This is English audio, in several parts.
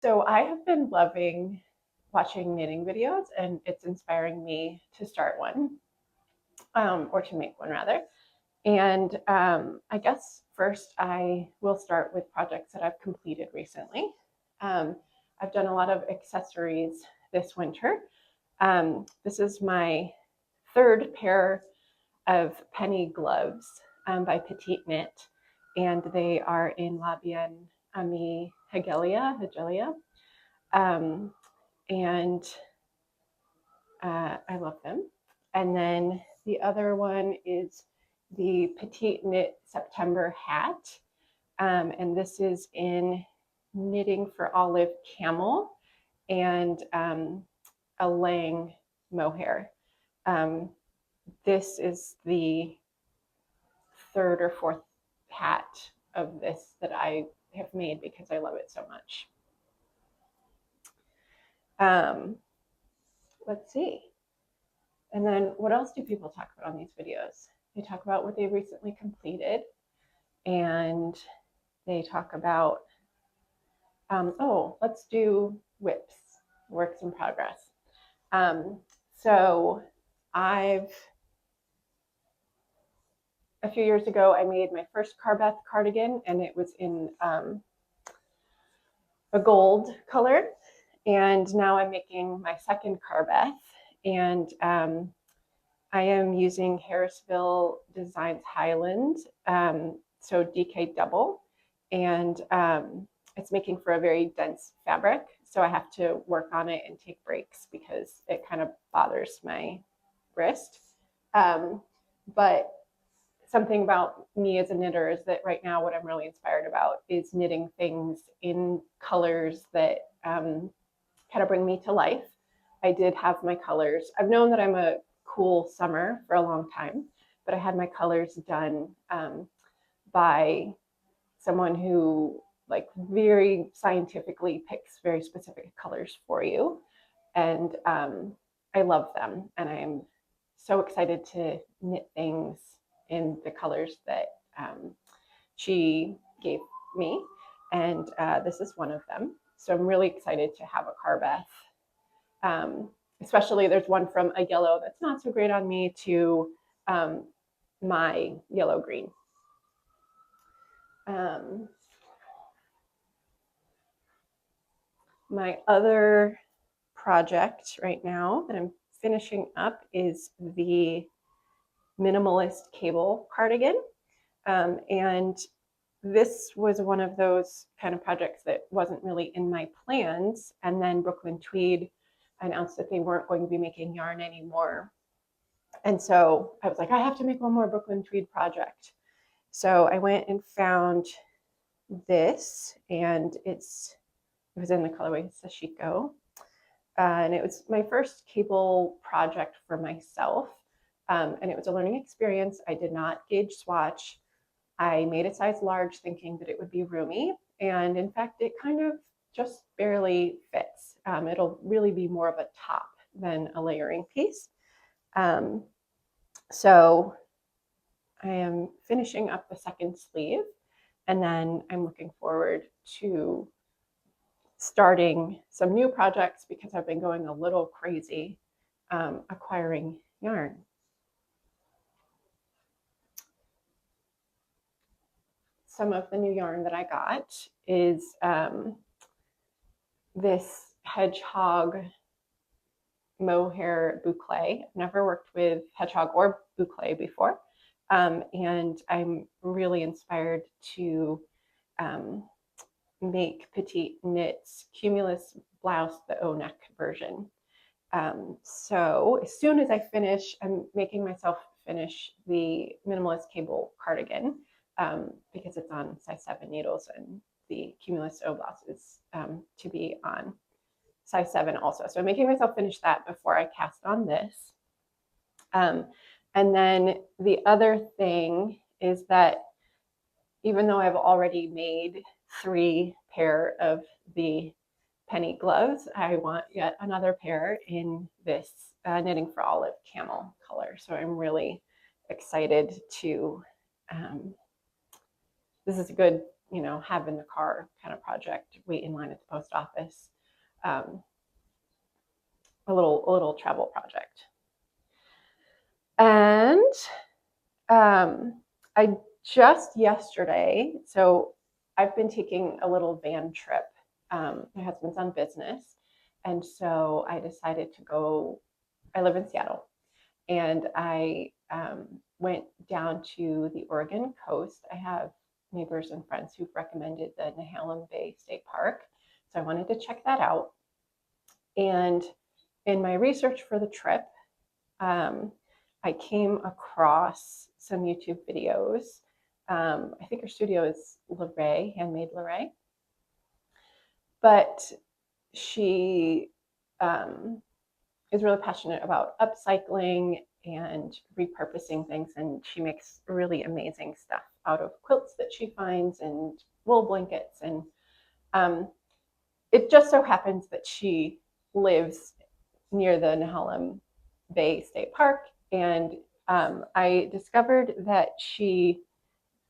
So I have been loving watching knitting videos, and it's inspiring me to start one, or to make one rather. And I guess first I will start with projects that I've completed recently. Um, I've done a lot of accessories this winter. This is my third pair of penny gloves by Petite Knit, and they are in La Bien Ami Hegelia. Um, and I love them. And then the other one is the Petite Knit September hat. And this is in Knitting for Olive Camel and a Lang mohair. This is the third or fourth hat of this that I have made because I love it so much. Let's see. And then what else do people talk about on these videos? They talk about what they recently completed, and they talk about, oh, let's do whips, works in progress. So a few years ago, I made my first Carbath cardigan, and it was in a gold color. And now I'm making my second Carbath, and I am using Harrisville Designs Highland, so DK double, and it's making for a very dense fabric. So I have to work on it and take breaks because it kind of bothers my wrist. But something about me as a knitter is that right now what I'm really inspired about is knitting things in colors that kind of bring me to life. I did have my colors. I've known that I'm a cool summer for a long time, but I had my colors done by someone who like very scientifically picks very specific colors for you. And I love them. And I'm so excited to knit things in the colors that she gave me. And this is one of them. So I'm really excited to have a Carbath. Especially there's one from a yellow that's not so great on me to my yellow green. My other project right now that I'm finishing up is the Minimalist Cable cardigan. And this was one of those kind of projects that wasn't really in my plans. And then Brooklyn Tweed announced that they weren't going to be making yarn anymore. And so I was like, I have to make one more Brooklyn Tweed project. So I went and found this, and it was in the colorway Sashiko. And it was my first cable project for myself. And it was a learning experience. I did not gauge swatch. I made a size large thinking that it would be roomy. And in fact, it kind of just barely fits. It'll really be more of a top than a layering piece. So I am finishing up the second sleeve, and then I'm looking forward to starting some new projects because I've been going a little crazy acquiring yarn. Some of the new yarn that I got is this hedgehog mohair boucle. I've never worked with hedgehog or boucle before, and I'm really inspired to make Petite Knit's Cumulus blouse, the O-neck version. So as soon as I finish, I'm making myself finish the Minimalist Cable cardigan because it's on size 7 needles, and the Cumulus O blouse is to be on size 7 also. So I'm making myself finish that before I cast on this. And then the other thing is that even though I've already made 3 pair of the penny gloves, I want yet another pair in this Knitting for Olive camel color. So I'm really excited to, this is a good you know, have in the car kind of project, wait in line at the post office, a little travel project. And I just yesterday, so I've been taking a little van trip. My husband's on business, and so I decided to go. I live in Seattle, and I went down to the Oregon coast. I have neighbors and friends who've recommended the Nehalem Bay State Park, so I wanted to check that out. And in my research for the trip, I came across some YouTube videos. I think her studio is Luray, Handmade Luray. But she is really passionate about upcycling and repurposing things, and she makes really amazing stuff out of quilts that she finds and wool blankets. And it just so happens that she lives near the Nehalem Bay State Park, and I discovered that she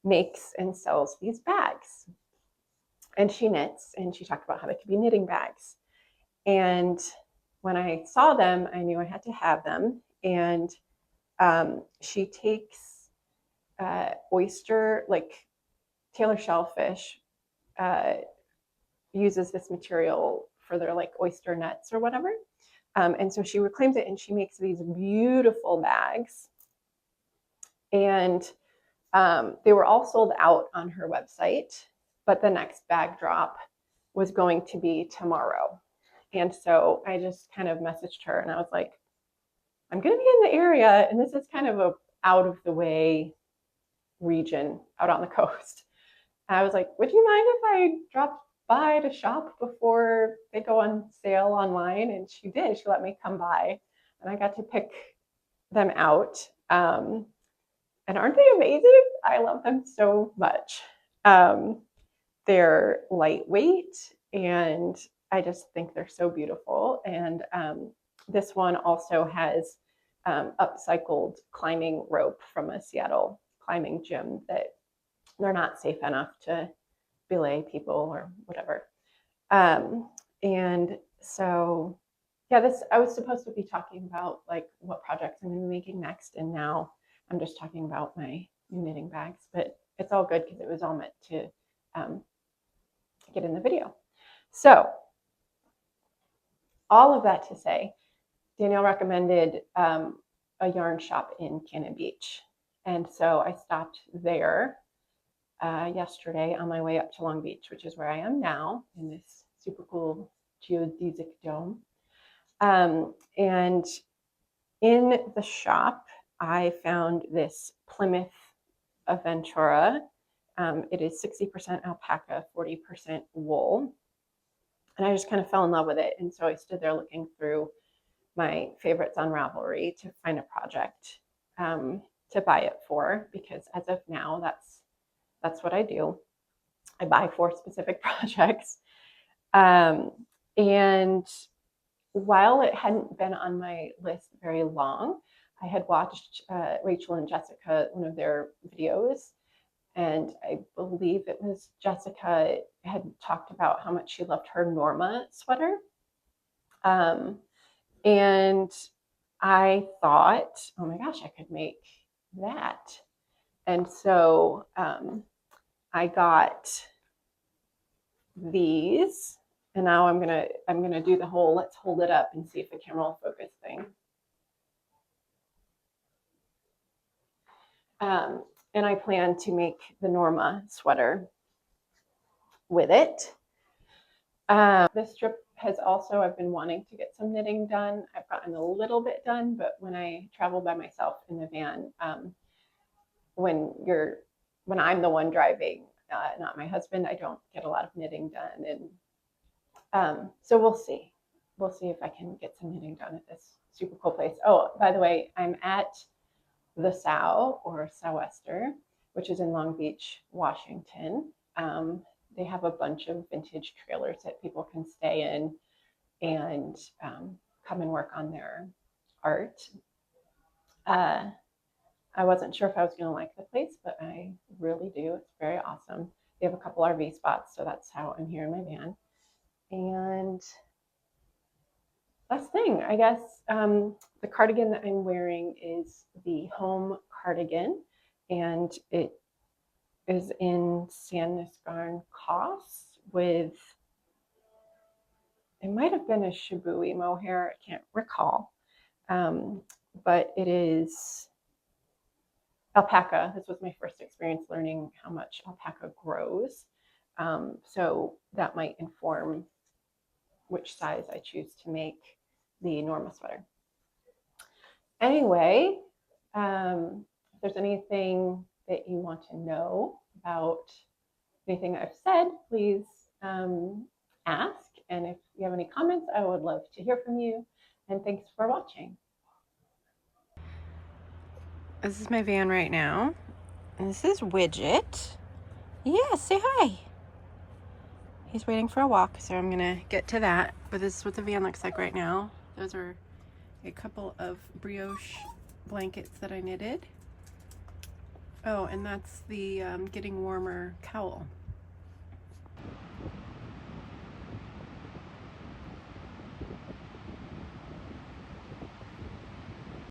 makes and sells these bags. And she knits, and she talked about how they could be knitting bags. And when I saw them, I knew I had to have them. And she takes oyster, like Taylor shellfish, uses this material for their like oyster nets or whatever. And so she reclaims it, and she makes these beautiful bags. And they were all sold out on her website, but the next bag drop was going to be tomorrow. And so I just kind of messaged her, and I was like, I'm going to be in the area, and this is kind of a out of the way region out on the coast. And I was like, would you mind if I dropped by to shop before they go on sale online? And she did. She let me come by, and I got to pick them out. And aren't they amazing? I love them so much. They're lightweight, and I just think they're so beautiful. And this one also has upcycled climbing rope from a Seattle climbing gym that they're not safe enough to belay people or whatever. And so, yeah, I was supposed to be talking about like what projects I'm going to be making next, and now I'm just talking about my new knitting bags, but it's all good because it was all meant to get in the video. So all of that to say, Danielle recommended a yarn shop in Cannon Beach. And so I stopped there yesterday on my way up to Long Beach, which is where I am now in this super cool geodesic dome. And in the shop, I found this Plymouth Aventura. It is 60% alpaca, 40% wool. And I just kind of fell in love with it. And so I stood there looking through my favorites on Ravelry to find a project to buy it for, because as of now, that's what I do. I buy for specific projects. And while it hadn't been on my list very long, I had watched Rachel and Jessica, one of their videos, and I believe it was Jessica had talked about how much she loved her Norma sweater. And I thought, oh my gosh, I could make that. And so I got these, and now I'm gonna do the whole let's hold it up and see if the camera will focus thing. And I plan to make the Norma sweater with it. This trip has also, I've been wanting to get some knitting done. I've gotten a little bit done, but when I travel by myself in the van, when I'm the one driving, not my husband, I don't get a lot of knitting done. And so we'll see. We'll see if I can get some knitting done at this super cool place. Oh, by the way, I'm at the Sow or Sester, which is in Long Beach, Washington. They have a bunch of vintage trailers that people can stay in and come and work on their art. I wasn't sure if I was going to like the place, but I really do. It's very awesome. we have a couple RV spots, so that's how I'm here in my van. And last thing, I guess, the cardigan that I'm wearing is the home cardigan, and it is in Sandnesgarn Koss with, it might have been a Shibui mohair, I can't recall, but it is alpaca. This was my first experience learning how much alpaca grows, so that might inform which size I choose to make the Norma sweater. Anyway, if there's anything that you want to know about anything I've said, please ask. And if you have any comments, I would love to hear from you. And thanks for watching. This is my van right now. And this is Widget. Yeah, say hi. He's waiting for a walk, so I'm gonna get to that. But this is what the van looks like right now. Those are a couple of brioche blankets that I knitted. Oh, and that's the Getting Warmer cowl.